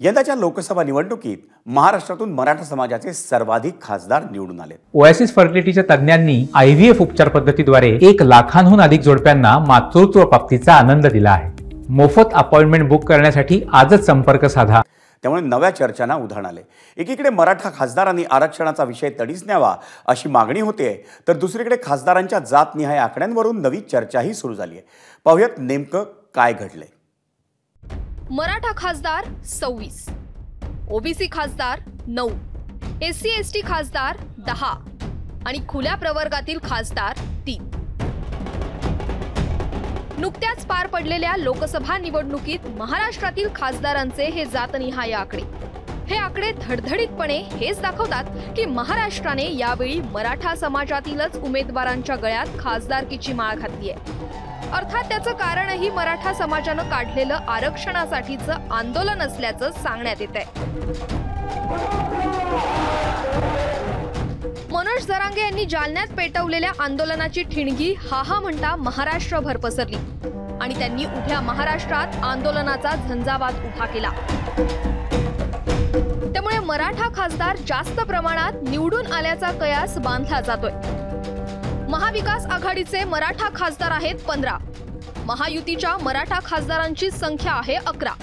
यंदाच्या लोकसभा निवडणुकीत महाराष्ट्रातून मराठा समाजाचे सर्वाधिक खासदार निवडून आले। ओएसिस फर्टिलिटीच्या तज्ञांनी IVF उपचार पद्धतीद्वारे 1 लाखांहून अधिक जोडप्यांना मातृत्व प्राप्तीचा आनंद दिला आहे। मोफत अपॉइंटमेंट बुक करण्यासाठी आजच संपर्क साधा। त्यामुळे नव्या चर्चांना उधाण आले। एकीकडे मराठा खासदारांनी आरक्षणाचा विषय तडीस न्यावा अशी मागणी होते, तर दुसरीकडे खासदारांच्या जातनिहाय आकड्यांवरून नवी चर्चाही सुरू झाली आहे। पाहूयात नेमकं काय घडलंय। मराठा खासदार 26, ओबीसी खासदार 9, SC ST खासदार 10 आणि खुल्या प्रवर्गातील खासदार 3। नुकत्याच पार पडलेल्या लोकसभा निवडणुकीत महाराष्ट्रातील खासदारांचे हे जातनिहाय आकडे, हे आकडे धडधडीतपणे हेच दाखवतात की महाराष्ट्राने यावेळी मराठा समाजातीलच उमेदवारांच्या गळ्यात खासदारकीची माळ घातली आहे। अर्थात त्याचं कारणही मराठा समाजानं काढलेलं आरक्षणासाठीचं आंदोलन असल्याचं सांगण्यात येत आहे। मनोज जरांगे यांनी जालन्यात पेटवलेल्या आंदोलनाची ठिणगी हा म्हणता महाराष्ट्रभर पसरली आणि त्यांनी उभ्या महाराष्ट्रात आंदोलनाचा झंझावात उभा केला। त्यामुळे मराठा खासदार जास्त प्रमाणात निवडून आल्याचा कयास बांधला जातोय। महाविकास आघाडीचे मराठा खासदार आहेत 15, महायुतीच्या मराठा खासदारांची संख्या आहे 11।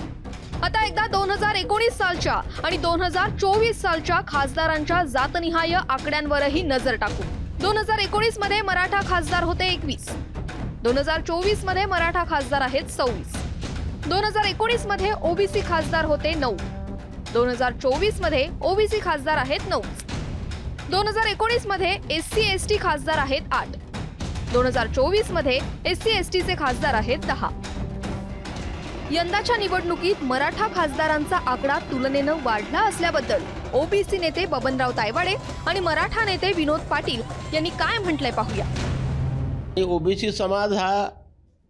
आता एकदा 2019 सालच्या आणि 2024 सालच्या खासदारांच्या जातनिहाय आकड्यांवरही नजर टाकू। 2019 मध्ये मराठा खासदार होते 21, 2024 मध्ये मराठा खासदार आहेत 26, 2019 मध्ये ओबीसी खासदार होते 9, 2024 मध्ये ओबीसी खासदार आहेत 9, 2019 मध्ये SC ST खासदार आहेत 8, 2024 मध्ये SC ST चे खासदार आहेत 10। यंदाच्या निवडणुकीत मराठा खासदारांचा आकडा तुलनेनं वाढला असल्याबद्दल ओबीसी नेते बबनराव तायवाडे आणि मराठा नेते विनोद पाटील यांनी काय म्हटलंय पाहूया। ओबीसी समाज हा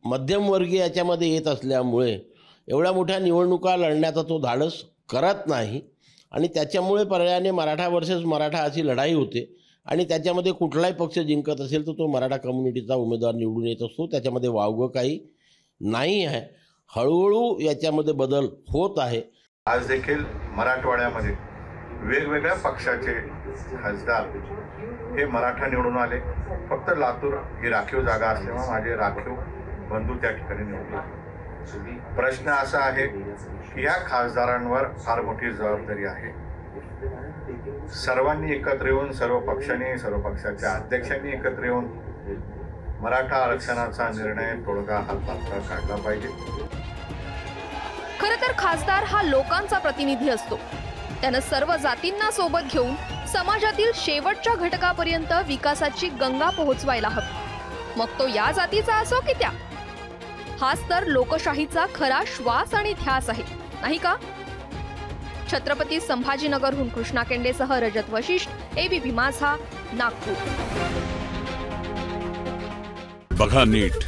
मध्यमवर्गीय याच्यामध्ये येत असल्यामुळे एवढ्या मोठ्या निवडणुका लढण्याचा तो धाडस करत नाही आणि त्याच्यामुळे पर्यायाने मराठा वर्सेस मराठा अशी लढाई होते आणि त्याच्यामध्ये कुठलाही पक्ष जिंकत असेल तर तो मराठा कम्युनिटीचा उमेदवार निवडून येत असतो। त्याच्यामध्ये वावगं काही नाही आहे। हळूहळू याच्यामध्ये बदल होत आहे। आज देखील मराठवाड्यामध्ये वेगवेगळ्या पक्षाचे खासदार हे मराठा निवडून आले। फक्त लातूर ही राखीव जागा असल्यामुळे माझे राखीव बंधू त्या ठिकाणी निवडले। प्रश्न असा आहे की या खासदारांवर फार मोठी जबाबदारी आहे। सर्वांनी एकत्र येऊन, सर्व पक्षांनी, सर्व पक्षाच्या अध्यक्षांनी एकत्र येऊन मराठा आरक्षणाचा निर्णय तोडगा हातात काढला पाहिजे। खरं तर खासदार हा लोकांचा प्रतिनिधी असतो। त्यानं सर्व जातींना सोबत घेऊन समाजातील शेवटच्या घटकापर्यंत विकासाची गंगा पोहोचवायला हवी, मग तो या जातीचा असो की त्या। हाच तर लोकशाहीचा खरा श्वास आणि ध्यास आहे, नाही का? छत्रपती संभाजीनगरहून कृष्णा केंडेसह रजत वशिष्ठ, ABP माझा, नागपूर। बघा नीट,